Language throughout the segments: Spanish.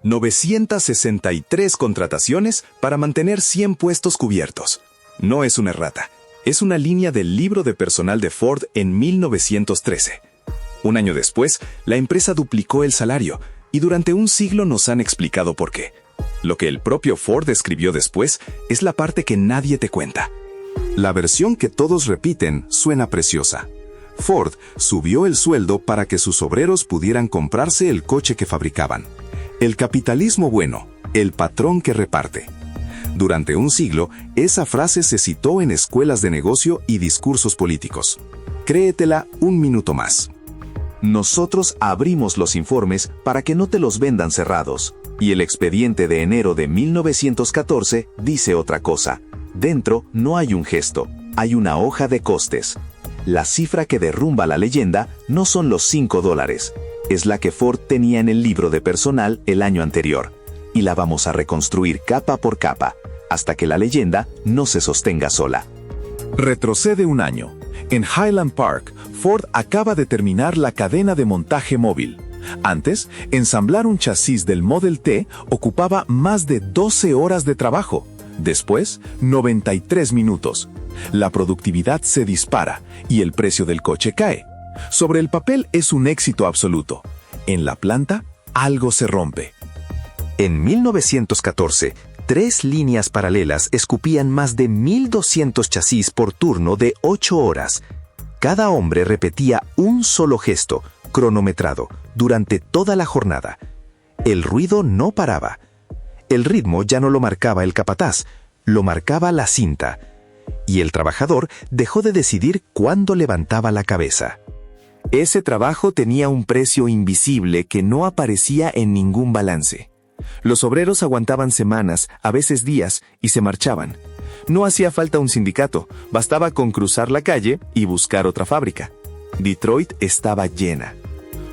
963 contrataciones para mantener 100 puestos cubiertos. No es una errata, es una línea del libro de personal de Ford en 1913. Un año después, la empresa duplicó el salario y durante un siglo nos han explicado por qué. Lo que el propio Ford escribió después es la parte que nadie te cuenta. La versión que todos repiten suena preciosa. Ford subió el sueldo para que sus obreros pudieran comprarse el coche que fabricaban. El capitalismo bueno, el patrón que reparte. Durante un siglo, esa frase se citó en escuelas de negocio y discursos políticos. Créetela un minuto más. Nosotros abrimos los informes para que no te los vendan cerrados. Y el expediente de enero de 1914 dice otra cosa. Dentro no hay un gesto, hay una hoja de costes. La cifra que derrumba la leyenda no son los $5. Es la que Ford tenía en el libro de personal el año anterior. Y la vamos a reconstruir capa por capa, hasta que la leyenda no se sostenga sola. Retrocede un año. En Highland Park, Ford acaba de terminar la cadena de montaje móvil. Antes, ensamblar un chasis del Model T ocupaba más de 12 horas de trabajo. Después, 93 minutos. La productividad se dispara y el precio del coche cae. Sobre el papel es un éxito absoluto. En la planta, algo se rompe. En 1914, 3 líneas paralelas escupían más de 1,200 chasis por turno de 8 horas. Cada hombre repetía un solo gesto, cronometrado, durante toda la jornada. El ruido no paraba. El ritmo ya no lo marcaba el capataz, lo marcaba la cinta. Y el trabajador dejó de decidir cuándo levantaba la cabeza. Ese trabajo tenía un precio invisible que no aparecía en ningún balance. Los obreros aguantaban semanas, a veces días, y se marchaban. No hacía falta un sindicato, bastaba con cruzar la calle y buscar otra fábrica. Detroit estaba llena.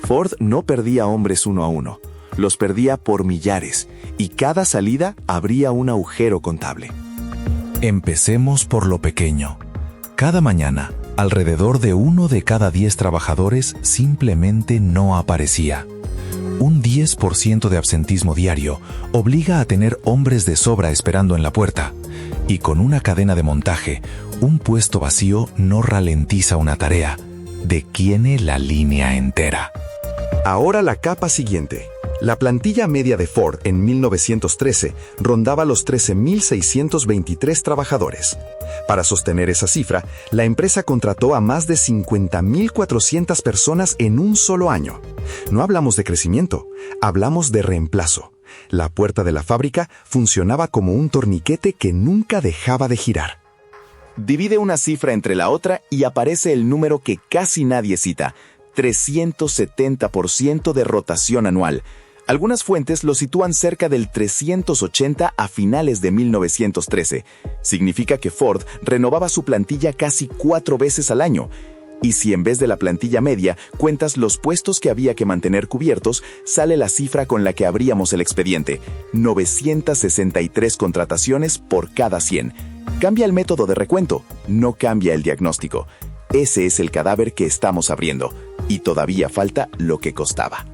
Ford no perdía hombres uno a uno, los perdía por millares, y cada salida abría un agujero contable. Empecemos por lo pequeño. Cada mañana, alrededor de 1 de cada 10 trabajadores simplemente no aparecía. Un 10% de absentismo diario obliga a tener hombres de sobra esperando en la puerta. Y con una cadena de montaje, un puesto vacío no ralentiza una tarea, detiene la línea entera. Ahora la capa siguiente. La plantilla media de Ford en 1913 rondaba los 13,623 trabajadores. Para sostener esa cifra, la empresa contrató a más de 50,400 personas en un solo año. No hablamos de crecimiento, hablamos de reemplazo. La puerta de la fábrica funcionaba como un torniquete que nunca dejaba de girar. Divide una cifra entre la otra y aparece el número que casi nadie cita: 370% de rotación anual. Algunas fuentes lo sitúan cerca del 380 a finales de 1913. Significa que Ford renovaba su plantilla casi 4 veces al año. Y si en vez de la plantilla media cuentas los puestos que había que mantener cubiertos, sale la cifra con la que abríamos el expediente: 963 contrataciones por cada 100. Cambia el método de recuento, no cambia el diagnóstico. Ese es el cadáver que estamos abriendo, y todavía falta lo que costaba.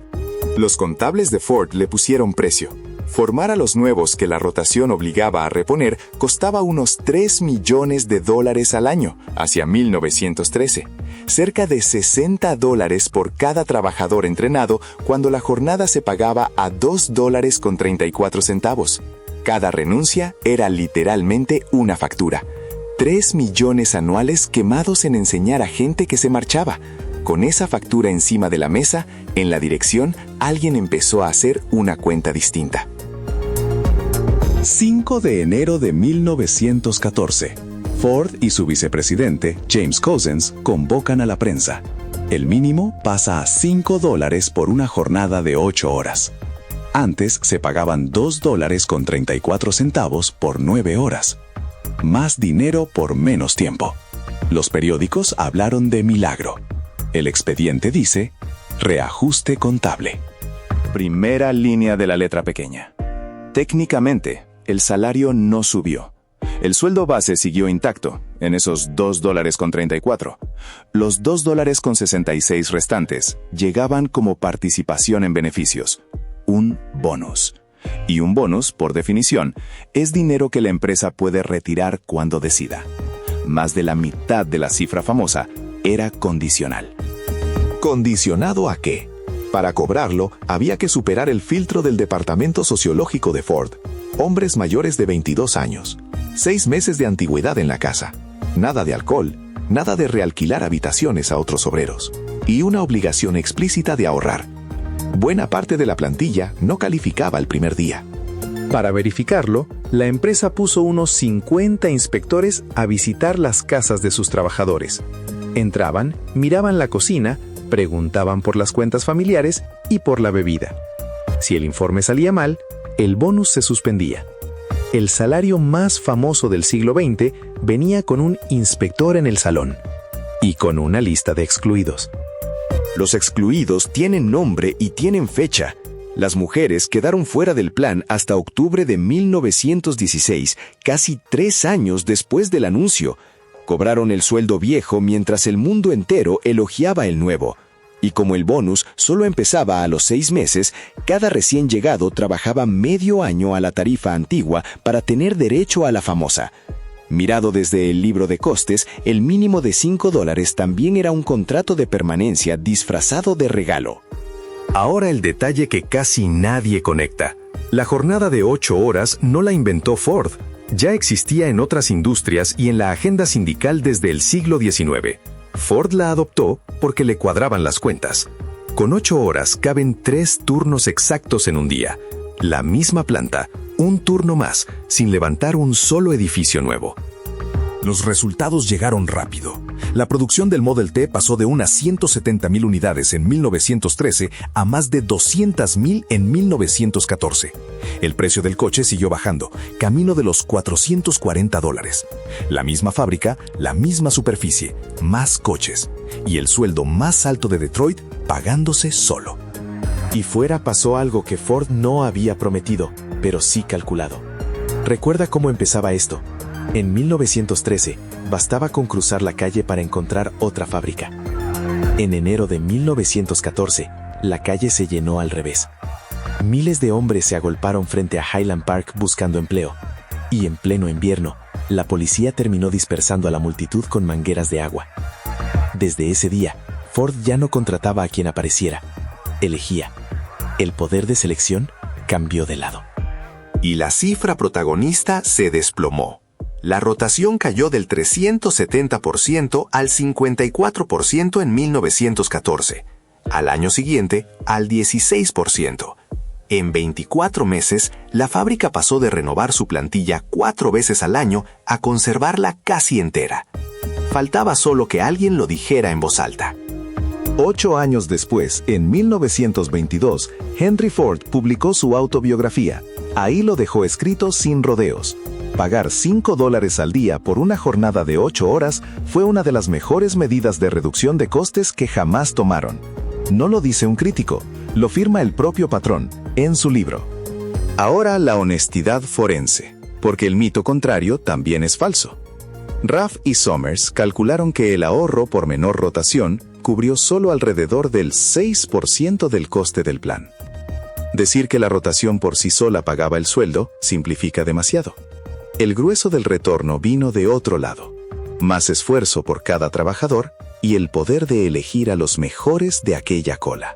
Los contables de Ford le pusieron precio. Formar a los nuevos que la rotación obligaba a reponer costaba unos $3 millones al año, hacia 1913. Cerca de $60 por cada trabajador entrenado, cuando la jornada se pagaba a $2.34. Cada renuncia era literalmente una factura. 3 millones anuales quemados en enseñar a gente que se marchaba. Con esa factura encima de la mesa, en la dirección, alguien empezó a hacer una cuenta distinta. 5 de enero de 1914. Ford y su vicepresidente, James Couzens, convocan a la prensa. El mínimo pasa a $5 por una jornada de 8 horas. Antes se pagaban $2.34 por 9 horas. Más dinero por menos tiempo. Los periódicos hablaron de milagro. El expediente dice: reajuste contable. Primera línea de la letra pequeña. Técnicamente, el salario no subió. El sueldo base siguió intacto, en esos $2.34. Los $2.66 restantes llegaban como participación en beneficios. un bonus. Y un bonus, por definición, es dinero que la empresa puede retirar cuando decida. Más de la mitad de la cifra famosa era condicional. ¿Condicionado a qué? Para cobrarlo, había que superar el filtro del departamento sociológico de Ford. Hombres mayores de 22 años, 6 meses de antigüedad en la casa, nada de alcohol, nada de realquilar habitaciones a otros obreros, y una obligación explícita de ahorrar. Buena parte de la plantilla no calificaba el primer día. Para verificarlo, la empresa puso unos 50 inspectores a visitar las casas de sus trabajadores. Entraban, miraban la cocina, preguntaban por las cuentas familiares y por la bebida. Si el informe salía mal, el bonus se suspendía. El salario más famoso del siglo XX venía con un inspector en el salón y con una lista de excluidos. Los excluidos tienen nombre y tienen fecha. Las mujeres quedaron fuera del plan hasta octubre de 1916, casi 3 años después del anuncio. Cobraron el sueldo viejo mientras el mundo entero elogiaba el nuevo. Y como el bonus solo empezaba a los 6 meses, cada recién llegado trabajaba medio año a la tarifa antigua para tener derecho a la famosa. Mirado desde el libro de costes, el mínimo de $5 también era un contrato de permanencia disfrazado de regalo. Ahora el detalle que casi nadie conecta. La jornada de 8 horas no la inventó Ford. Ya existía en otras industrias y en la agenda sindical desde el siglo XIX. Ford la adoptó porque le cuadraban las cuentas. Con 8 horas caben 3 turnos exactos en un día. La misma planta, un turno más, sin levantar un solo edificio nuevo. Los resultados llegaron rápido. La producción del Model T pasó de unas 170,000 unidades en 1913 a más de 200,000 en 1914. El precio del coche siguió bajando, camino de los $440. La misma fábrica, la misma superficie, más coches, y el sueldo más alto de Detroit pagándose solo. Y fuera pasó algo que Ford no había prometido, pero sí calculado. ¿Recuerda cómo empezaba esto? En 1913, bastaba con cruzar la calle para encontrar otra fábrica. En enero de 1914, la calle se llenó al revés. Miles de hombres se agolparon frente a Highland Park buscando empleo. Y en pleno invierno, la policía terminó dispersando a la multitud con mangueras de agua. Desde ese día, Ford ya no contrataba a quien apareciera. Elegía. El poder de selección cambió de lado. Y la cifra protagonista se desplomó. La rotación cayó del 370% al 54% en 1914. Al año siguiente, al 16%. En 24 meses, la fábrica pasó de renovar su plantilla 4 veces al año a conservarla casi entera. Faltaba solo que alguien lo dijera en voz alta. 8 años después, en 1922, Henry Ford publicó su autobiografía. Ahí lo dejó escrito sin rodeos. Pagar $5 al día por una jornada de 8 horas fue una de las mejores medidas de reducción de costes que jamás tomaron. No lo dice un crítico, lo firma el propio patrón, en su libro. Ahora la honestidad forense, porque el mito contrario también es falso. Raff y Somers calcularon que el ahorro por menor rotación cubrió solo alrededor del 6% del coste del plan. Decir que la rotación por sí sola pagaba el sueldo simplifica demasiado. El grueso del retorno vino de otro lado. Más esfuerzo por cada trabajador y el poder de elegir a los mejores de aquella cola.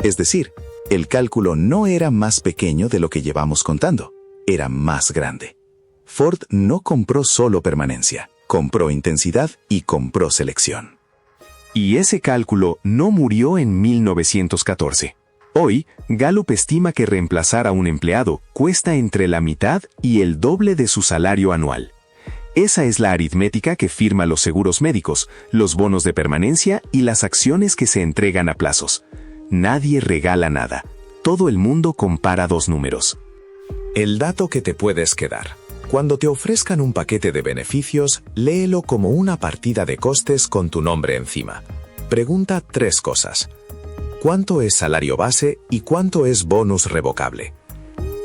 Es decir, el cálculo no era más pequeño de lo que llevamos contando, era más grande. Ford no compró solo permanencia, compró intensidad y compró selección. Y ese cálculo no murió en 1914. Hoy, Gallup estima que reemplazar a un empleado cuesta entre la mitad y el doble de su salario anual. Esa es la aritmética que firma los seguros médicos, los bonos de permanencia y las acciones que se entregan a plazos. Nadie regala nada. Todo el mundo compara 2 números. El dato que te puedes quedar. Cuando te ofrezcan un paquete de beneficios, léelo como una partida de costes con tu nombre encima. Pregunta 3 cosas. ¿Cuánto es salario base y cuánto es bonus revocable?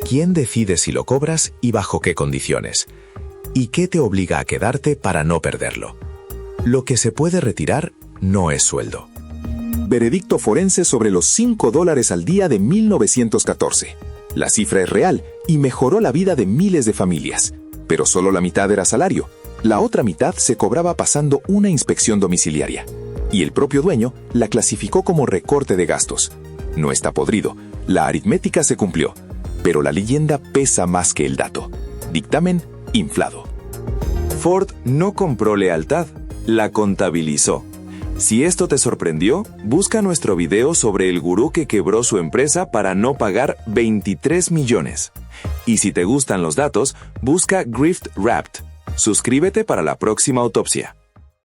¿Quién decide si lo cobras y bajo qué condiciones? ¿Y qué te obliga a quedarte para no perderlo? Lo que se puede retirar no es sueldo. Veredicto forense sobre los $5 al día de 1914. La cifra es real y mejoró la vida de miles de familias. Pero solo la mitad era salario. La otra mitad se cobraba pasando una inspección domiciliaria. Y el propio dueño la clasificó como recorte de gastos. No está podrido. La aritmética se cumplió. Pero la leyenda pesa más que el dato. Dictamen inflado. Ford no compró lealtad, la contabilizó. Si esto te sorprendió, busca nuestro video sobre el gurú que quebró su empresa para no pagar 23 millones. Y si te gustan los datos, busca Grift Wrapped. Suscríbete para la próxima autopsia.